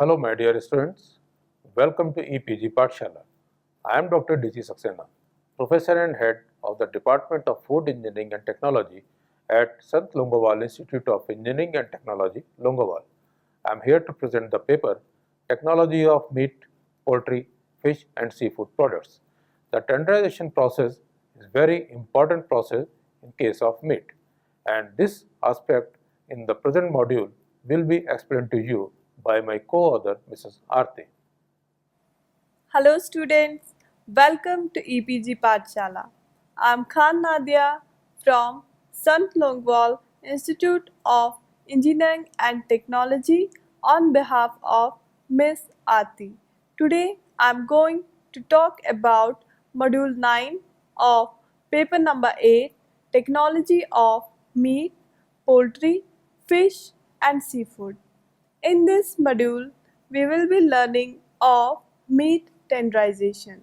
Hello, my dear students. Welcome to EPG Pathshala. I am Dr. D.G. Saxena, Professor and Head of the Department of Food Engineering and Technology at Sant Longowal Institute of Engineering and Technology, Longowal. I am here to present the paper Technology of Meat, Poultry, Fish and Seafood Products. The tenderization process is a very important process in case of meat, and this aspect in the present module will be explained to you by my co-author Mrs. Aarti. Hello students, welcome to EPG Pathshala. I am Khan Nadia from Sant Longwal Institute of Engineering and Technology on behalf of Miss Aarti. Today I am going to talk about Module 9 of paper number 8, Technology of Meat, Poultry, Fish and Seafood. In this module, we will be learning of meat tenderization.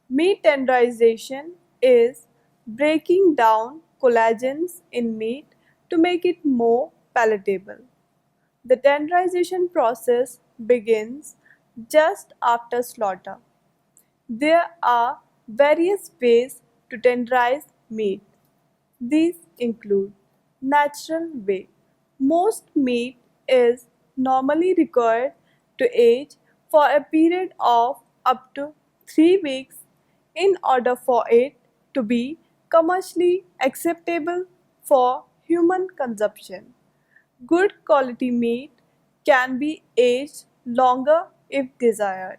Meat tenderization is breaking down collagens in meat to make it more palatable. The tenderization process begins just after slaughter. There are various ways to tenderize meat. These include natural way. Most meat is normally required to age for a period of up to 3 weeks in order for it to be commercially acceptable for human consumption. Good quality meat can be aged longer if desired.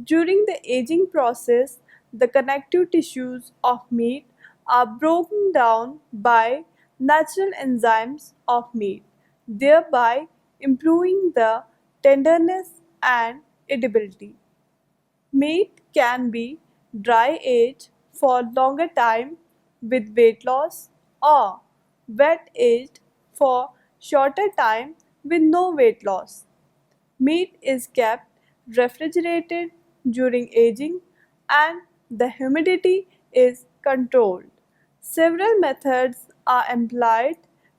During the aging process, the connective tissues of meat are broken down by natural enzymes of meat, thereby improving the tenderness and edibility. Meat can be dry aged for longer time with weight loss or wet aged for shorter time with no weight loss. Meat is kept refrigerated during aging and the humidity is controlled. Several methods are employed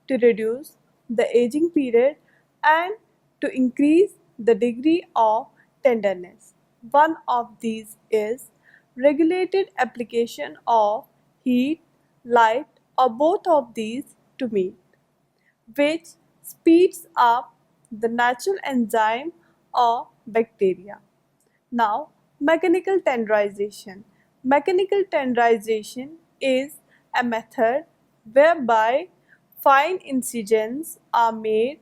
to reduce the aging period and to increase the degree of tenderness. One of these is regulated application of heat, light, or both of these to meat, which speeds up the natural enzyme or bacteria. Now, mechanical tenderization. Mechanical tenderization is a method whereby fine incisions are made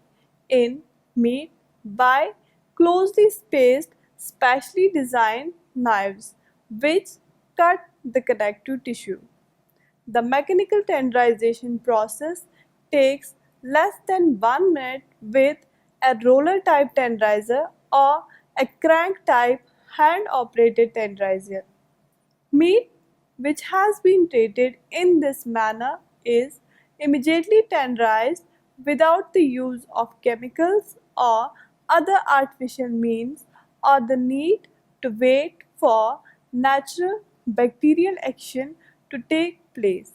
in meat by closely spaced, specially designed knives which cut the connective tissue. The mechanical tenderization process takes less than 1 minute with a roller type tenderizer or a crank type hand operated tenderizer. Meat which has been treated in this manner is immediately tenderized without the use of chemicals or other artificial means or the need to wait for natural bacterial action to take place.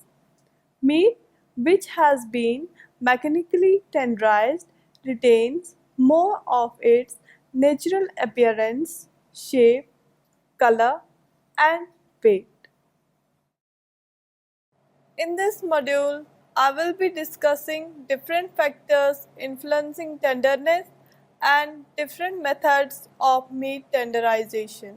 Meat which has been mechanically tenderized retains more of its natural appearance, shape, color, and weight. In this module, I will be discussing different factors influencing tenderness and different methods of meat tenderization.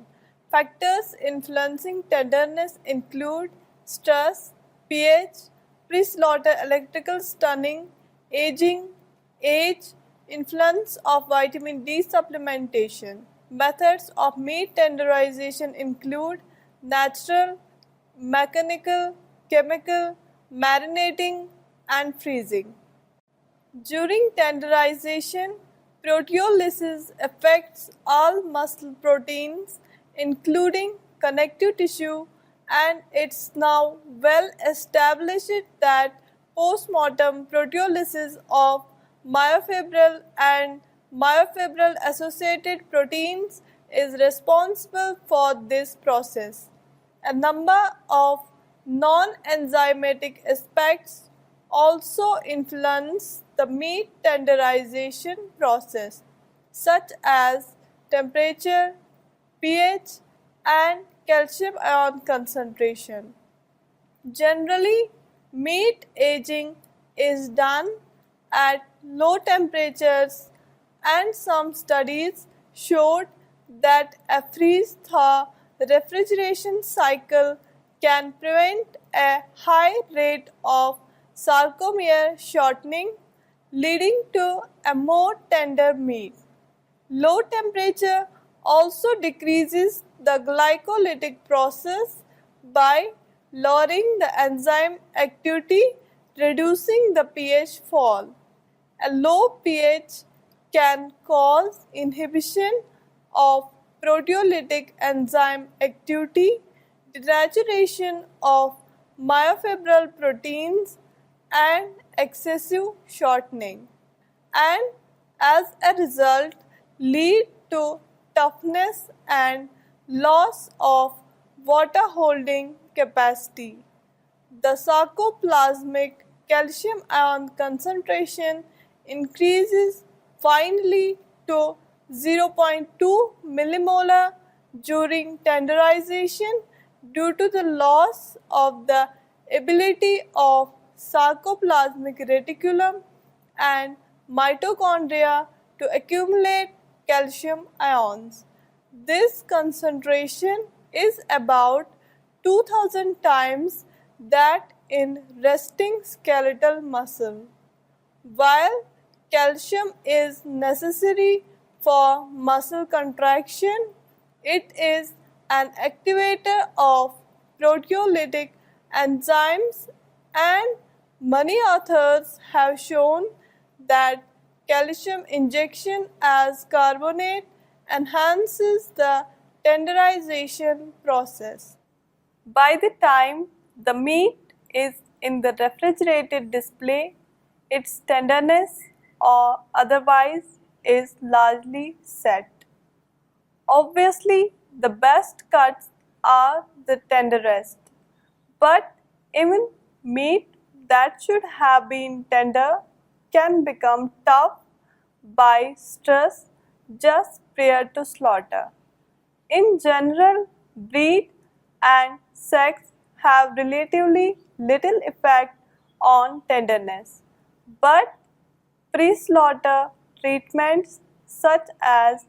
Factors influencing tenderness include stress, pH, pre-slaughter electrical stunning, aging, age, influence of vitamin D supplementation. Methods of meat tenderization include natural, mechanical, chemical, marinating, and freezing. During tenderization, proteolysis affects all muscle proteins, including connective tissue, and it's now well established that postmortem proteolysis of myofibril and myofibril associated proteins is responsible for this process. A number of non-enzymatic aspects also influence the meat tenderization process. such as temperature, pH, and calcium ion concentration. Generally, meat aging is done at low temperatures, and some studies showed that a freeze-thaw refrigeration cycle can prevent a high rate of sarcomere shortening, leading to a more tender meat. Low temperature also decreases the glycolytic process by lowering the enzyme activity, reducing the pH fall. A low pH can cause inhibition of proteolytic enzyme activity, denaturation of myofibril proteins, and excessive shortening, and as a result lead to toughness and loss of water holding capacity. The sarcoplasmic calcium ion concentration increases finally to 0.2 millimolar during tenderization due to the loss of the ability of sarcoplasmic reticulum and mitochondria to accumulate calcium ions. This concentration is about 2000 times that in resting skeletal muscle. While calcium is necessary for muscle contraction, it is an activator of proteolytic enzymes, and many authors have shown that calcium injection as carbonate enhances the tenderization process. By the time the meat is in the refrigerated display, its tenderness or otherwise is largely set. Obviously, the best cuts are the tenderest, but even meat that should have been tender can become tough by stress just prior to slaughter. In general, breed and sex have relatively little effect on tenderness, but pre-slaughter treatments such as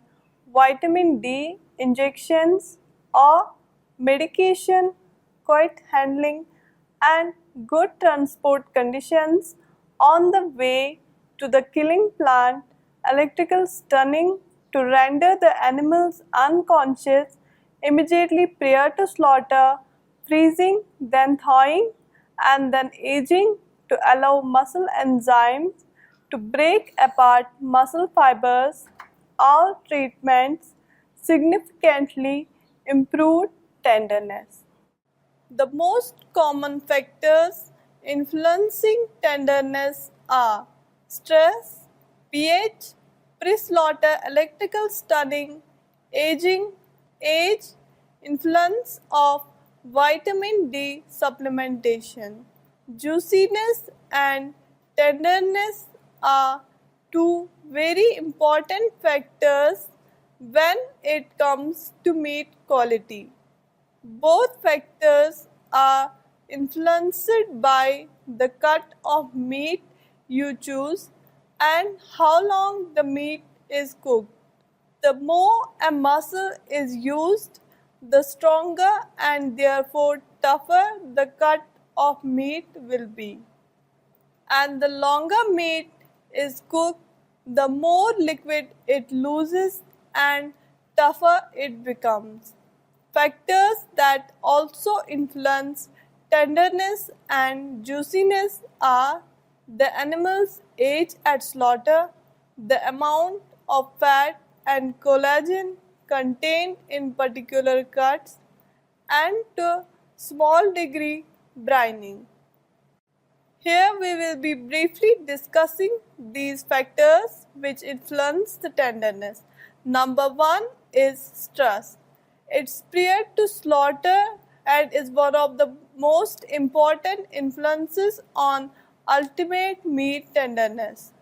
vitamin D injections or medication, quiet handling, and good transport conditions on the way to the killing plant, electrical stunning to render the animals unconscious immediately prior to slaughter, freezing, then thawing, and then aging to allow muscle enzymes to break apart muscle fibers. All treatments significantly improve tenderness. The most common factors influencing tenderness are stress, pH, pre-slaughter electrical stunning, aging, age, influence of vitamin D supplementation. Juiciness and tenderness are two very important factors when it comes to meat quality. Both factors are influenced by the cut of meat you choose and how long the meat is cooked. The more a muscle is used, the stronger and therefore tougher the cut of meat will be. And the longer meat is cooked, the more liquid it loses and tougher it becomes. Factors that also influence tenderness and juiciness are the animal's age at slaughter, the amount of fat and collagen contained in particular cuts, and to a small degree brining. Here we will be briefly discussing these factors which influence the tenderness. Number 1 is stress. It's prior to slaughter and is one of the most important influences on ultimate meat tenderness.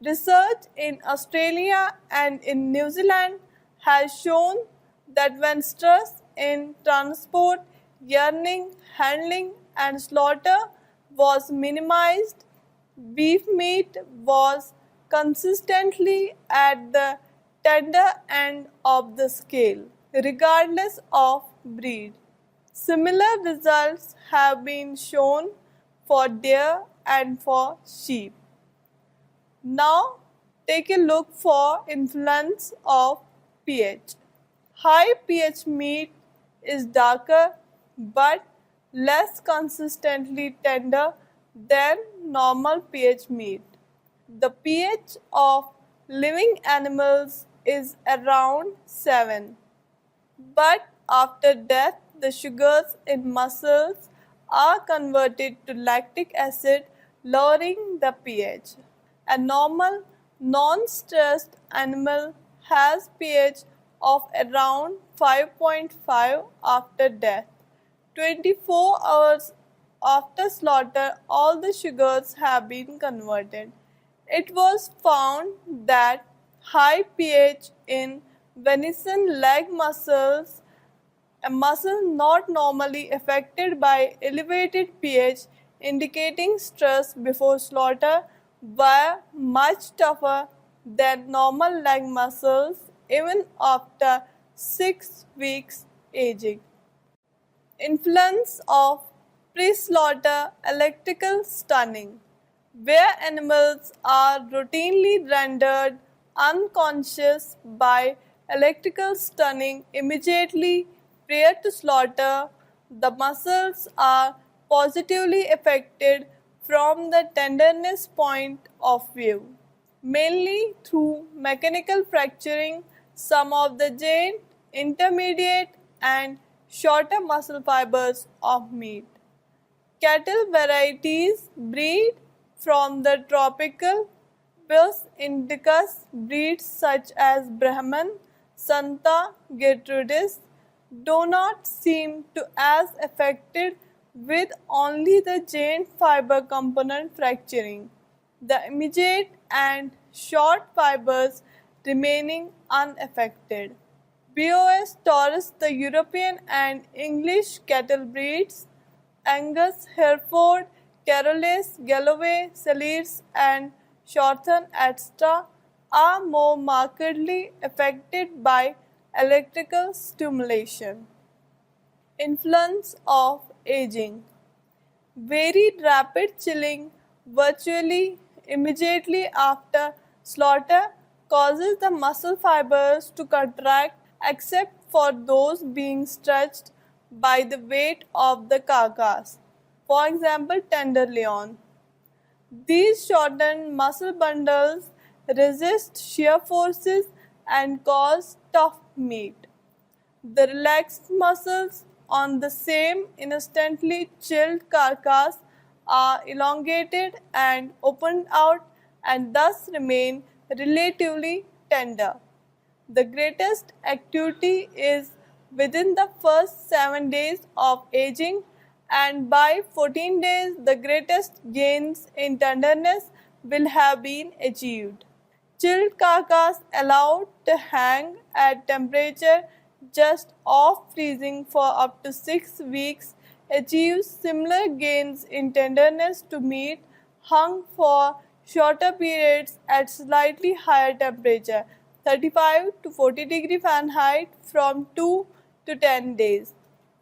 Research in Australia and in New Zealand has shown that when stress in transport, yearning, handling, and slaughter was minimized, beef meat was consistently at the tender end of the scale, regardless of breed. Similar results have been shown for deer and for sheep. Now take a look for influence of pH. High pH meat is darker but less consistently tender than normal pH meat. The pH of living animals is around 7, but after death the sugars in muscles are converted to lactic acid, lowering the pH. A normal, non-stressed animal has pH of around 5.5 after death. 24 hours after slaughter, all the sugars have been converted. It was found that high pH in venison leg muscles, a muscle not normally affected by elevated pH, indicating stress before slaughter, were much tougher than normal leg muscles even after 6 weeks aging. Influence of pre-slaughter electrical stunning, where animals are routinely rendered unconscious by electrical stunning immediately prior to slaughter. The muscles are positively affected from the tenderness point of view, mainly through mechanical fracturing. Some of the giant, intermediate, and shorter muscle fibers of meat. Cattle varieties breed from the tropical Bos indicus breeds such as Brahman, Santa Gertrudis do not seem to as affected with only the giant fiber component fracturing, the immediate and short fibers remaining unaffected. Bos taurus, the European and English cattle breeds, Angus, Hereford, Charolais, Galloway, Saliers, and Shorthorn, etc., are more markedly affected by electrical stimulation. Influence of aging. Very rapid chilling virtually immediately after slaughter causes the muscle fibers to contract except for those being stretched by the weight of the carcass. For example, tenderloin. These shortened muscle bundles resist shear forces and cause tough meat. The relaxed muscles on the same instantly chilled carcass are elongated and opened out and thus remain relatively tender. The greatest acuity is within the first 7 days of aging, and by 14 days the greatest gains in tenderness will have been achieved. Chilled carcass allowed to hang at temperature just off freezing for up to 6 weeks achieves similar gains in tenderness to meat hung for shorter periods at slightly higher temperature, 35 to 40 degree Fahrenheit, from 2 to 10 days.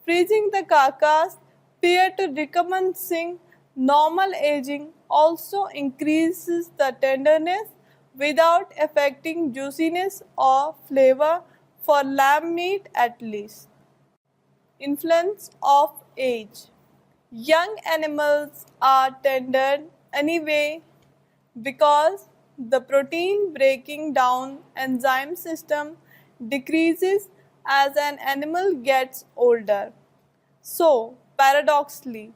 Freezing the carcass prior to recommencing normal aging also increases the tenderness without affecting juiciness or flavor for lamb meat at least. Influence of age. Young animals are tender anyway because the protein breaking down enzyme system decreases as an animal gets older. So, paradoxically,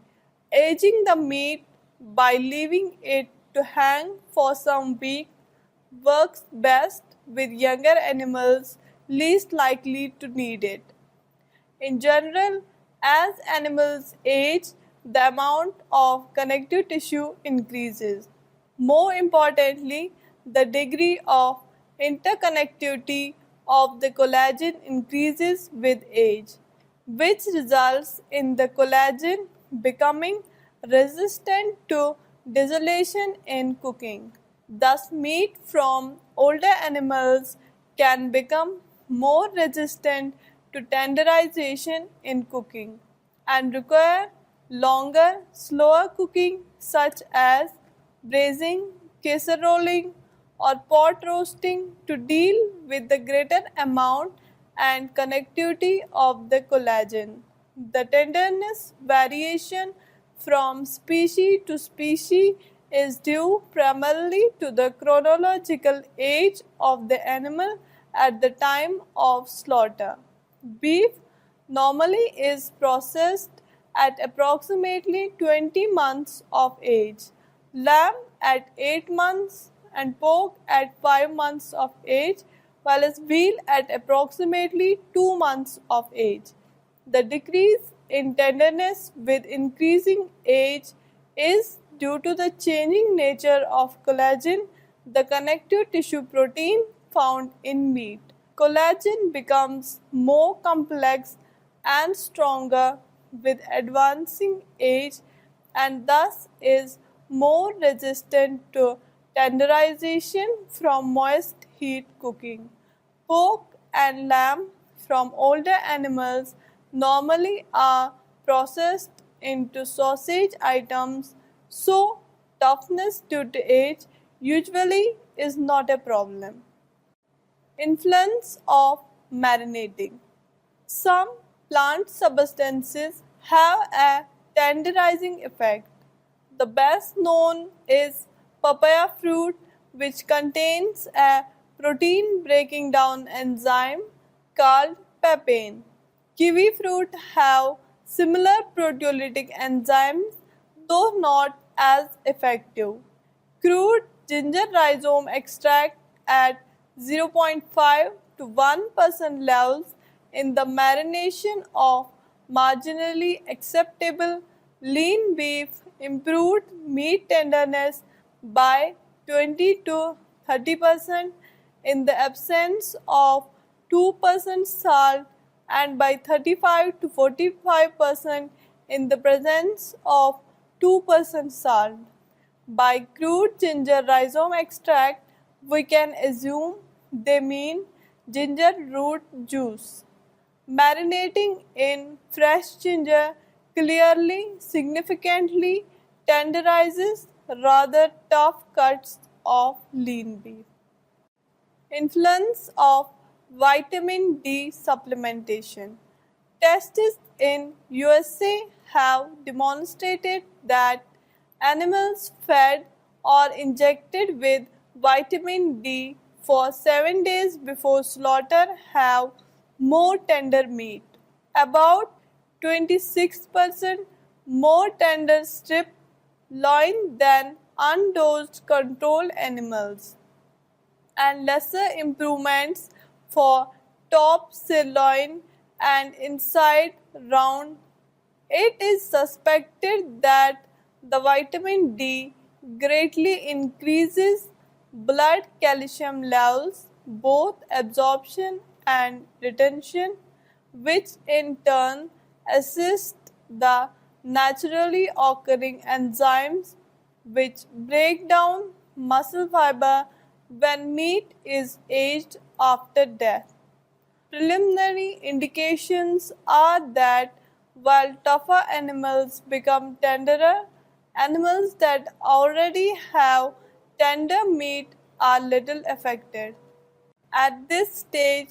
aging the meat by leaving it to hang for some weeks works best with younger animals least likely to need it. In general, as animals age, the amount of connective tissue increases. More importantly, the degree of interconnectivity of the collagen increases with age, which results in the collagen becoming resistant to dissolution in cooking. Thus, meat from older animals can become more resistant to tenderization in cooking and require longer, slower cooking such as braising, casseroling, or pot roasting to deal with the greater amount and connectivity of the collagen. The tenderness variation from species to species is due primarily to the chronological age of the animal at the time of slaughter. Beef normally is processed at approximately 20 months of age, lamb at 8 months, and pork at 5 months of age, while veal at approximately 2 months of age. The decrease in tenderness with increasing age is due to the changing nature of collagen, the connective tissue protein found in meat. Collagen becomes more complex and stronger with advancing age and thus is more resistant to tenderization from moist heat cooking. Pork and lamb from older animals normally are processed into sausage items, so toughness due to age usually is not a problem. Influence of marinating. Some plant substances have a tenderizing effect. The best known is papaya fruit, which contains a protein breaking down enzyme called papain. Kiwi fruit have similar proteolytic enzymes, though not as effective. Crude ginger rhizome extract at 0.5 to 1% levels in the marination of marginally acceptable lean beef improved meat tenderness by 20 to 30% in the absence of 2% salt and by 35 to 45% in the presence of 2% salt. By crude ginger rhizome extract, we can assume they mean ginger root juice. Marinating in fresh ginger clearly significantly tenderizes rather tough cuts of lean beef. Influence of vitamin D supplementation. Tests in USA have demonstrated that animals fed or injected with vitamin D for 7 days before slaughter have more tender meat, about 26% more tender strip loin than undosed control animals, and lesser improvements for top sirloin and inside round. It is suspected that the vitamin D greatly increases blood calcium levels, both absorption and retention, which in turn assist the naturally occurring enzymes which break down muscle fiber when meat is aged after death. Preliminary indications are that while tougher animals become tenderer, animals that already have tender meat are little affected. At this stage,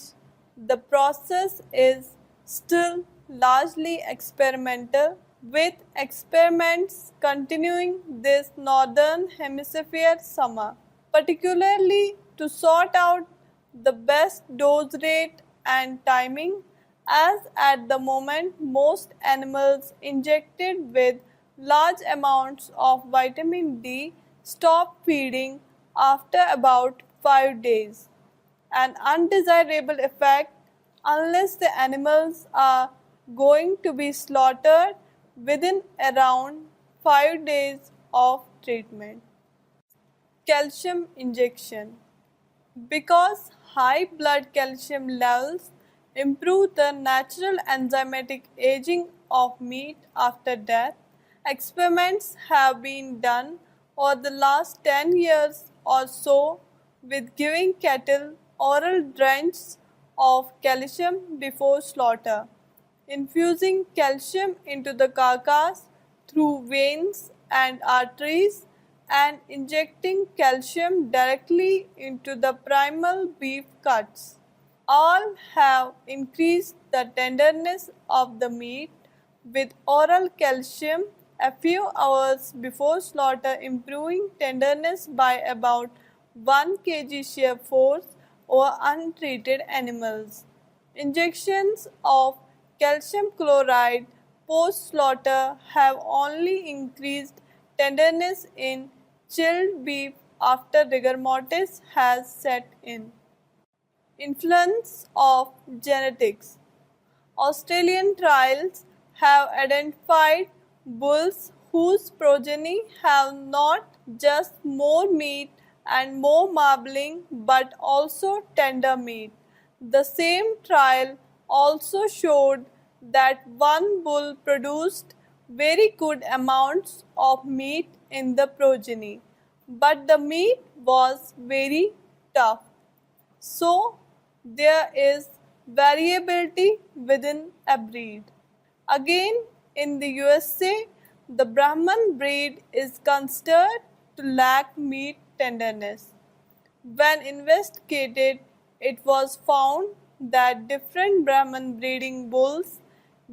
the process is still largely experimental, with experiments continuing this northern hemisphere summer, particularly to sort out the best dose rate and timing, as at the moment most animals injected with large amounts of vitamin D stop feeding after about 5 days, an undesirable effect unless the animals are going to be slaughtered within around 5 days of treatment. calcium injection. Because high blood calcium levels improve the natural enzymatic aging of meat after death, experiments have been done over the last 10 years or so with giving cattle oral drenches of calcium before slaughter, infusing calcium into the carcass through veins and arteries, and injecting calcium directly into the primal beef cuts. All have increased the tenderness of the meat with oral calcium a few hours before slaughter, improving tenderness by about 1 kg shear force over untreated animals. Injections of calcium chloride post-slaughter have only increased tenderness in chilled beef after rigor mortis has set in. Influence of genetics. Australian trials have identified bulls whose progeny have not just more meat and more marbling but also tender meat. The same trial also showed that one bull produced very good amounts of meat in the progeny, but the meat was very tough. So there is variability within a breed. Again, in the USA, the Brahman breed is considered to lack meat tenderness. When investigated, it was found that different Brahman breeding bulls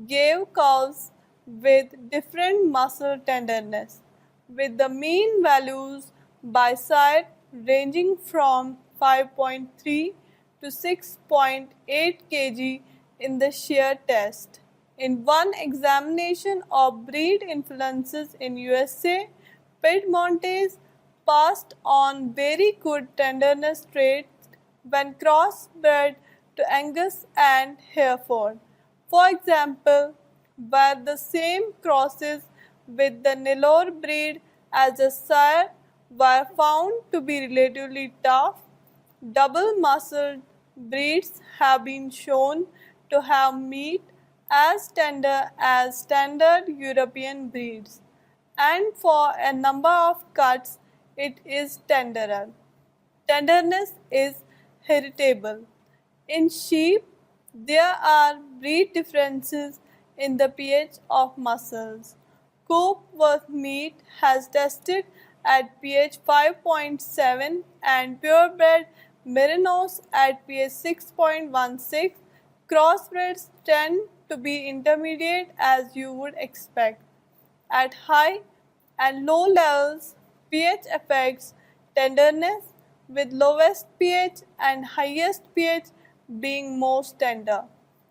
gave cows with different muscle tenderness, with the mean values by side ranging from 5.3 to 6.8 kg in the shear test. In one examination of breed influences in USA, Piedmontese passed on very good tenderness traits when crossbred to Angus and Hereford. For example, where the same crosses with the Nellore breed as a sire were found to be relatively tough, double-muscled breeds have been shown to have meat as tender as standard European breeds, and for a number of cuts it is tenderer. Tenderness is heritable. In sheep, there are breed differences in the pH of muscles. Coopworth meat has tested at pH 5.7 and purebred Merinos at pH 6.16. Crossbreds tend to be intermediate as you would expect. At high and low levels, pH affects tenderness, with lowest pH and highest pH being most tender,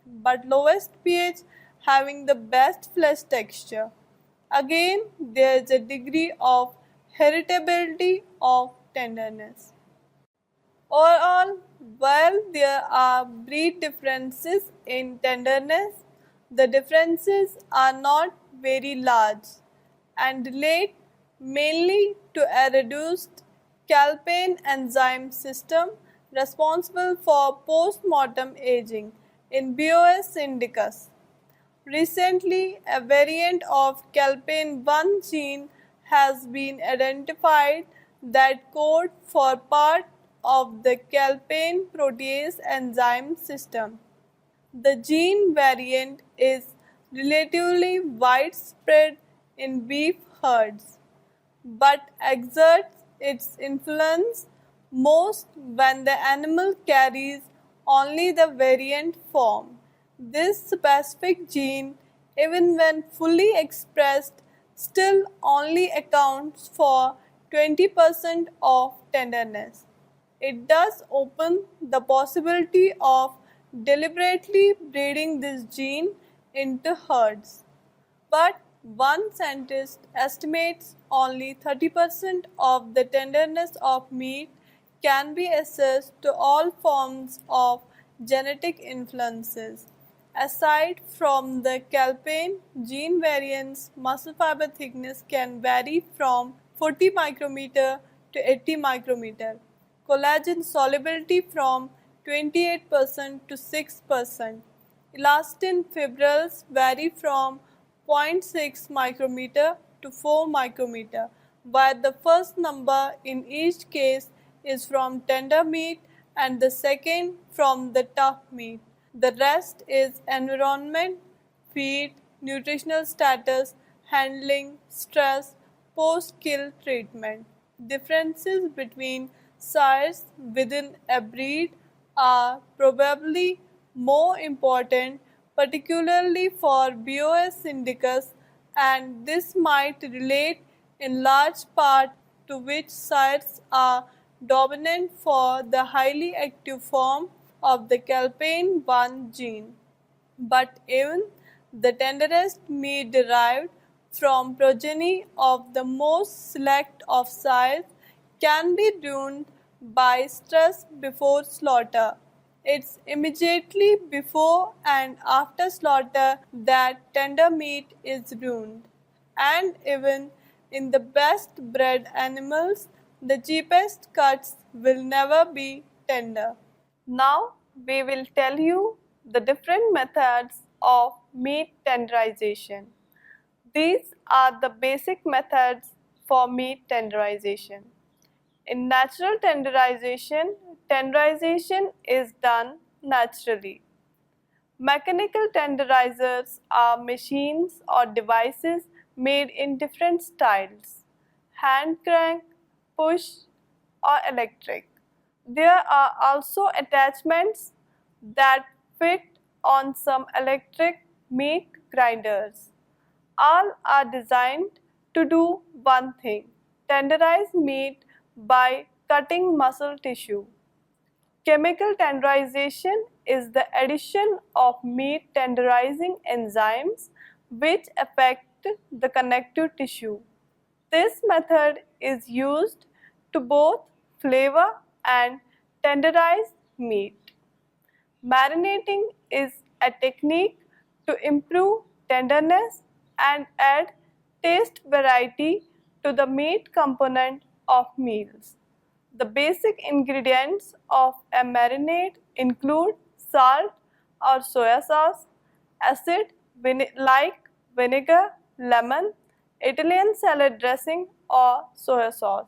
but lowest pH having the best flesh texture. Again, there is a degree of heritability of tenderness. Overall, while there are breed differences in tenderness, the differences are not very large and relate mainly to a reduced calpain enzyme system responsible for post-mortem aging in Boas indicus. Recently, a variant of calpain-1 gene has been identified that code for part of the calpain protease enzyme system. The gene variant is relatively widespread in beef herds, but exerts its influence most when the animal carries only the variant form. This specific gene, even when fully expressed, still only accounts for 20% of tenderness. It does open the possibility of deliberately breeding this gene into herds. But one scientist estimates only 30% of the tenderness of meat can be assessed to all forms of genetic influences. Aside from the calpain gene variants, muscle fiber thickness can vary from 40 micrometer to 80 micrometer. Collagen solubility from 28% to 6%. Elastin fibrils vary from 0.6 micrometer to 4 micrometer, while the first number in each case is from tender meat and the second from the tough meat. The rest is environment, feed, nutritional status, handling, stress, post-kill treatment. Differences between sires within a breed are probably more important, particularly for BOS indicus, and this might relate in large part to which sires are dominant for the highly active form of the calpain-1 gene. But even the tenderest meat derived from progeny of the most select of sires can be ruined by stress before slaughter. It's immediately before and after slaughter that tender meat is ruined. And even in the best bred animals, the cheapest cuts will never be tender. Now we will tell you the different methods of meat tenderization. These are the basic methods for meat tenderization. In natural tenderization, tenderization is done naturally. Mechanical tenderizers are machines or devices made in different styles: hand crank, push, or electric. There are also attachments that fit on some electric meat grinders. All are designed to do one thing: tenderize meat by cutting muscle tissue. Chemical tenderization is the addition of meat tenderizing enzymes which affect the connective tissue. This method is used to both flavor and tenderize meat. Marinating is a technique to improve tenderness and add taste variety to the meat component of meals. The basic ingredients of a marinade include salt or soya sauce, acid like vinegar, lemon, Italian salad dressing or soya sauce,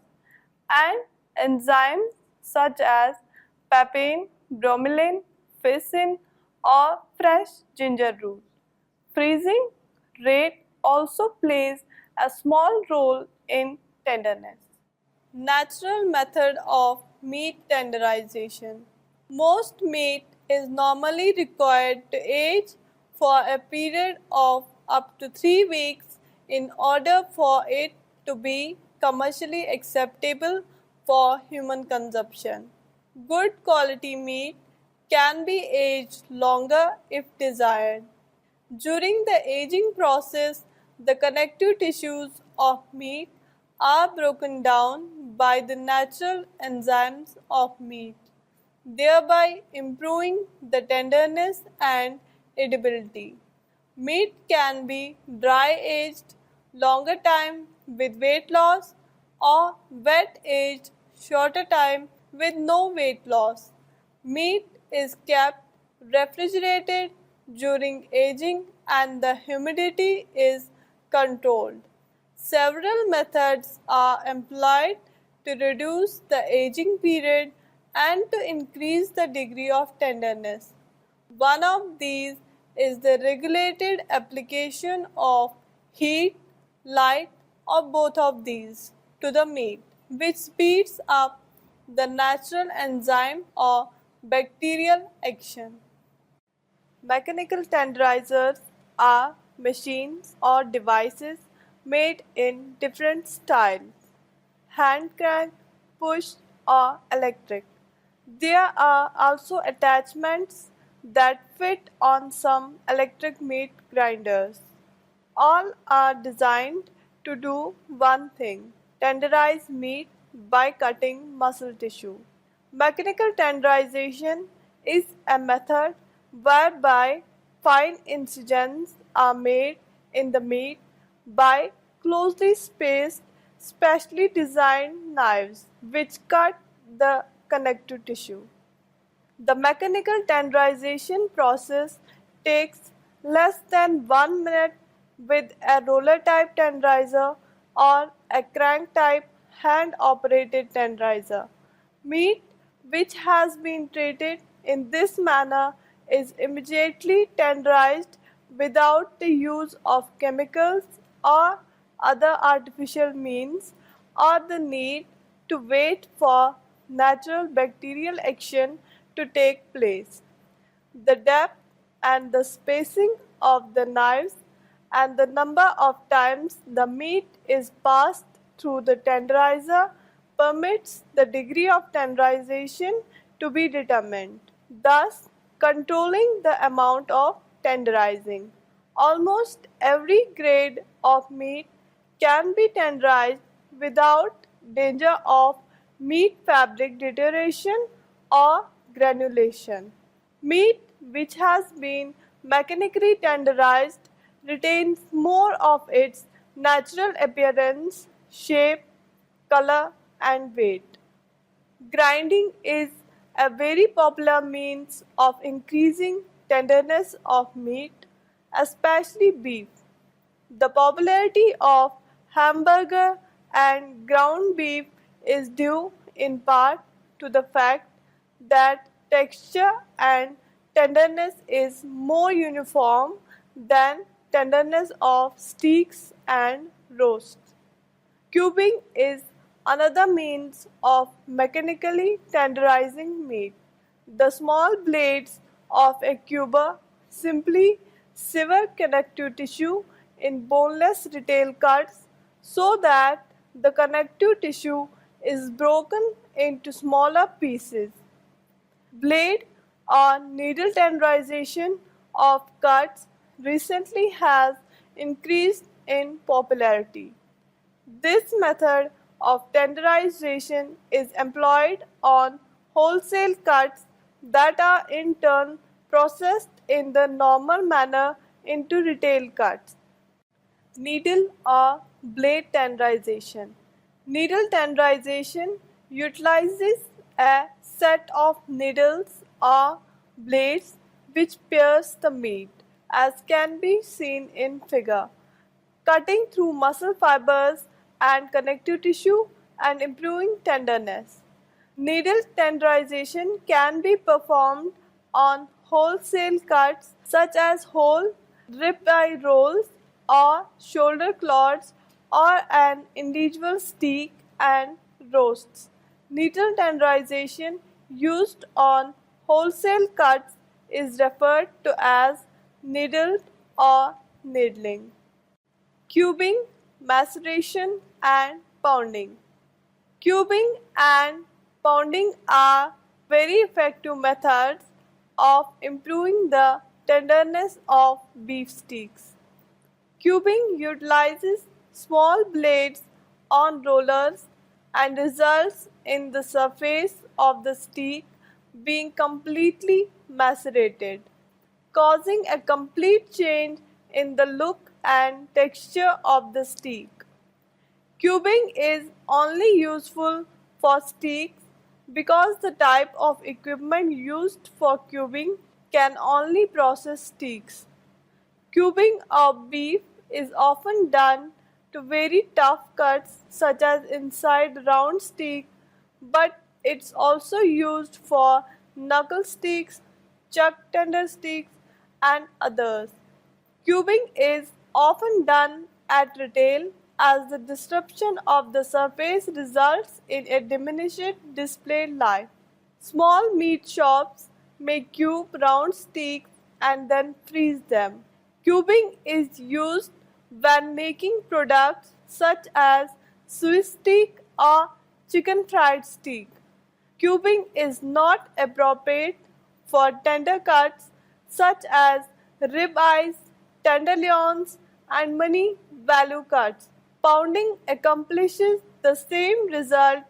and enzymes such as papain, bromelain, ficin, or fresh ginger root. Freezing rate also plays a small role in tenderness. Natural method of meat tenderization. Most meat is normally required to age for a period of up to 3 weeks in order for it to be commercially acceptable for human consumption. Good quality meat can be aged longer if desired. During the aging process, the connective tissues of meat are broken down by the natural enzymes of meat, thereby improving the tenderness and edibility. Meat can be dry aged longer time with weight loss or wet aged shorter time with no weight loss. Meat is kept refrigerated during aging and the humidity is controlled. Several methods are employed to reduce the aging period and to increase the degree of tenderness. One of these is the regulated application of heat, light, or both of these to the meat, which speeds up the natural enzyme or bacterial action. Mechanical tenderizers are machines or devices made in different styles: hand crank, push, or electric. There are also attachments that fit on some electric meat grinders. All are designed to do one thing: tenderize meat by cutting muscle tissue. Mechanical tenderization is a method whereby fine incisions are made in the meat by closely spaced specially designed knives which cut the connective tissue. The mechanical tenderization process takes less than 1 minute with a roller type tenderizer or a crank type hand operated tenderizer. Meat which has been treated in this manner is immediately tenderized without the use of chemicals or other artificial means or the need to wait for natural bacterial action to take place. The depth and the spacing of the knives and the number of times the meat is passed through the tenderizer permits the degree of tenderization to be determined, thus controlling the amount of tenderizing. Almost every grade of meat can be tenderized without danger of meat fabric deterioration or granulation. Meat which has been mechanically tenderized retains more of its natural appearance, shape, color, and weight. Grinding is a very popular means of increasing tenderness of meat, especially beef. The popularity of hamburger and ground beef is due in part to the fact that texture and tenderness is more uniform than tenderness of steaks and roasts. Cubing is another means of mechanically tenderizing meat. The small blades of a cuber simply sever connective tissue in boneless retail cuts so that the connective tissue is broken into smaller pieces. Blade or needle tenderization of cuts recently has increased in popularity. This method of tenderization is employed on wholesale cuts that are in turn processed in the normal manner into retail cuts. Needle or blade tenderization. Needle tenderization utilizes a set of needles or blades which pierce the meat, as can be seen in figure, cutting through muscle fibers and connective tissue and improving tenderness. Needle tenderization can be performed on wholesale cuts such as whole ribeye rolls or shoulder clods or an individual steak and roasts. Needle tenderization used on wholesale cuts is referred to as needled or needling. Cubing, maceration, and pounding. Cubing and pounding are very effective methods of improving the tenderness of beef steaks. Cubing utilizes small blades on rollers and results in the surface of the steak being completely macerated, causing a complete change in the look and texture of the steak. Cubing is only useful for steaks because the type of equipment used for cubing can only process steaks. Cubing of beef is often done to very tough cuts such as inside round steak, but it's also used for knuckle steaks, chuck tender steaks, and others. Cubing is often done at retail as the disruption of the surface results in a diminished display life. Small meat shops may cube round steaks and then freeze them. Cubing is used when making products such as Swiss steak or chicken fried steak. Cubing is not appropriate for tender cuts such as ribeyes, tenderloins, and many value cuts. Pounding accomplishes the same result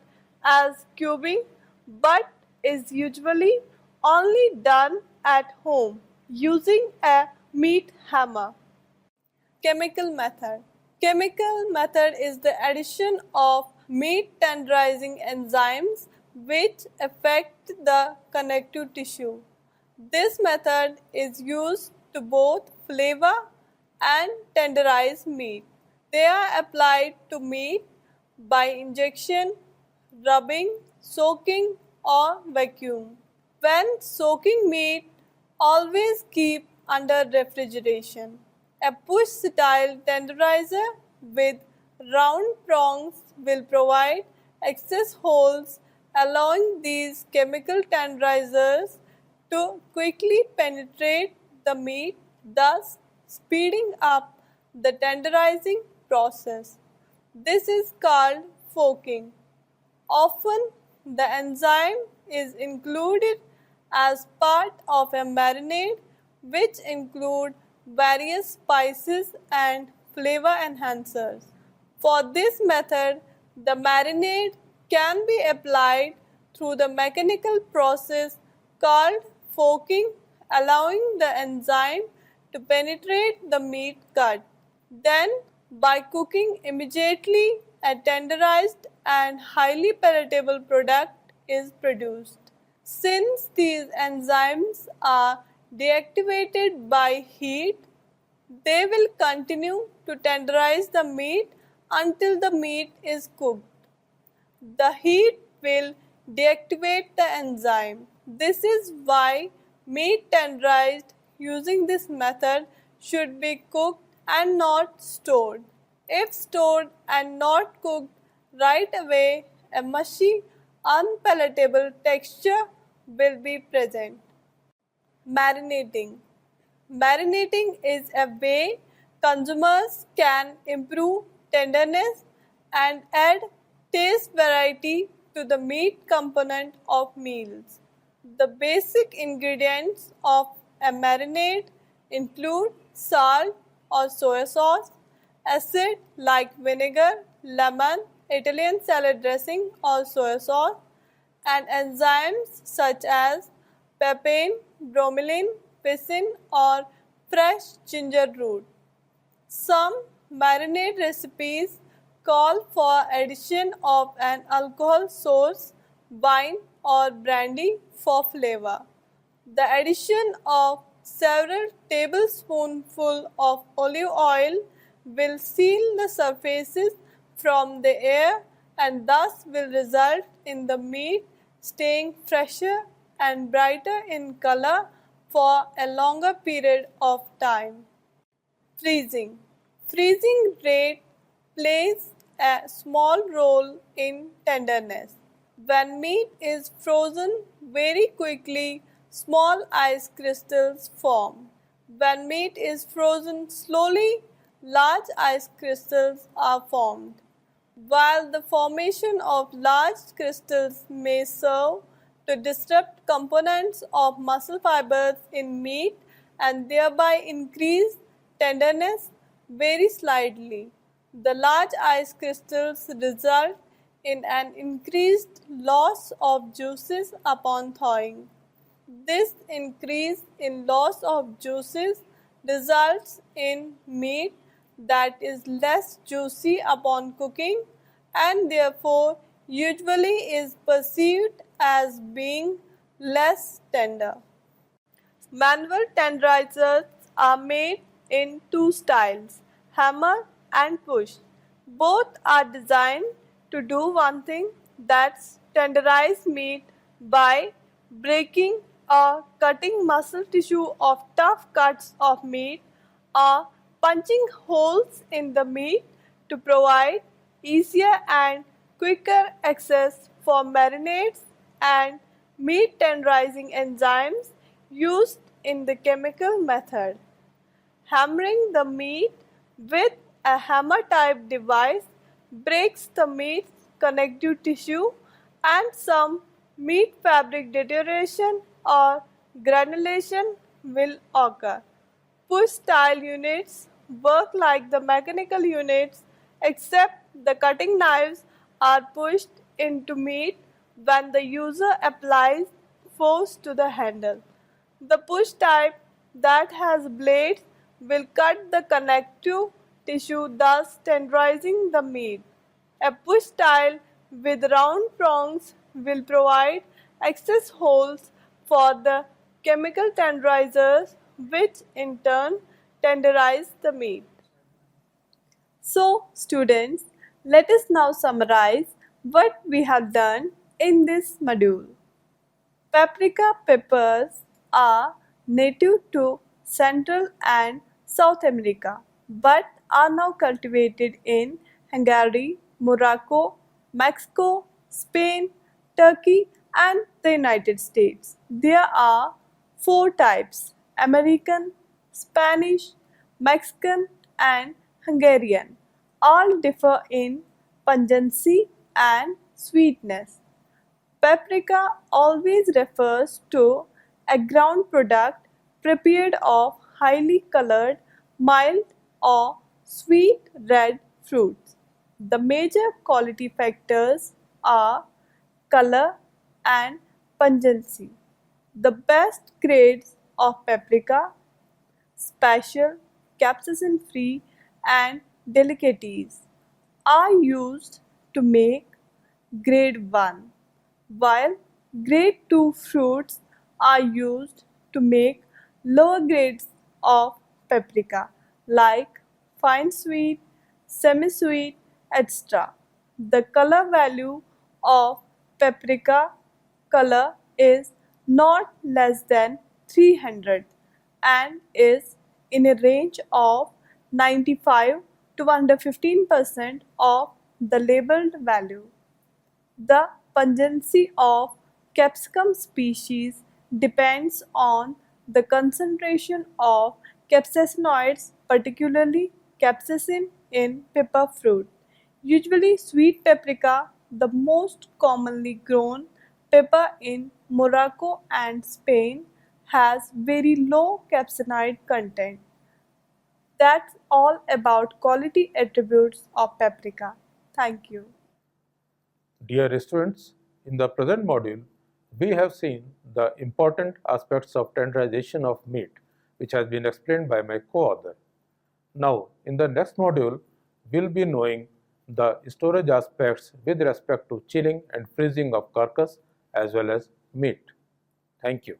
as cubing but is usually only done at home using a meat hammer. Chemical method. Chemical method is the addition of meat tenderizing enzymes which affect the connective tissue. This method is used to both flavor and tenderize meat. They are applied to meat by injection, rubbing, soaking, or vacuum. When soaking meat, always keep under refrigeration. A push style tenderizer with round prongs will provide access holes, allowing these chemical tenderizers to quickly penetrate the meat, thus speeding up the tenderizing process. This is called forking. Often, the enzyme is included as part of a marinade which include various spices and flavor enhancers. For this method, the marinade can be applied through the mechanical process called forking, allowing the enzyme to penetrate the meat cut. Then, by cooking immediately, a tenderized and highly palatable product is produced. Since these enzymes are deactivated by heat, they will continue to tenderize the meat until the meat is cooked. The heat will deactivate the enzyme. This is why meat tenderized using this method should be cooked and not stored. If stored and not cooked right away, a mushy, unpalatable texture will be present. Marinating. Marinating is a way consumers can improve tenderness and add taste variety to the meat component of meals. The basic ingredients of a marinade include salt or soy sauce, acid like vinegar, lemon, Italian salad dressing or soy sauce, and enzymes such as papain, bromelain, pectin, or fresh ginger root. Some marinade recipes call for addition of an alcohol source, wine or brandy for flavor. The addition of several tablespoonfuls of olive oil will seal the surfaces from the air and thus will result in the meat staying fresher and brighter in color for a longer period of time. Freezing. Freezing rate plays a small role in tenderness. When meat is frozen very quickly, small ice crystals form. When meat is frozen slowly, large ice crystals are formed. While the formation of large crystals may serve to disrupt components of muscle fibers in meat and thereby increase tenderness very slightly, the large ice crystals result in an increased loss of juices upon thawing. This increase in loss of juices results in meat that is less juicy upon cooking and therefore usually is perceived as being less tender. Manual tenderizers are made in two styles, hammer and push. Both are designed to do one thing, that's tenderize meat by breaking or cutting muscle tissue of tough cuts of meat or punching holes in the meat to provide easier and quicker access for marinades and meat tenderizing enzymes used in the chemical method. Hammering the meat with a hammer type device breaks the meat's connective tissue and some meat fabric deterioration or granulation will occur. Push style units work like the mechanical units except the cutting knives are pushed into meat when the user applies force to the handle. The push type that has blades will cut the connective tissue, thus tenderizing the meat. A push tile with round prongs will provide access holes for the chemical tenderizers, which in turn tenderize the meat. So, students, let us now summarize what we have done in this module. Paprika peppers are native to Central and South America but are now cultivated in Hungary, Morocco, Mexico, Spain, Turkey, and the United States. There are four types: American, Spanish, Mexican, and Hungarian. All differ in pungency and sweetness. Paprika always refers to a ground product prepared of highly colored, mild or sweet red fruits. The major quality factors are color and pungency. The best grades of paprika, special, capsaicin-free, and delicacies are used to make grade 1, while grade 2 fruits are used to make lower grades of paprika like fine sweet, semi-sweet, etc. The color value of paprika color is not less than 300 and is in a range of 95 to 115% of the labeled value. The pungency of capsicum species depends on the concentration of capsaicinoids, particularly capsaicin in pepper fruit. Usually sweet paprika, the most commonly grown pepper in Morocco and Spain, has very low capsaicinoid content. That's all about quality attributes of paprika. Thank you. Dear students, in the present module, we have seen the important aspects of tenderization of meat, which has been explained by my co-author. Now, in the next module, we'll be knowing the storage aspects with respect to chilling and freezing of carcass as well as meat. Thank you.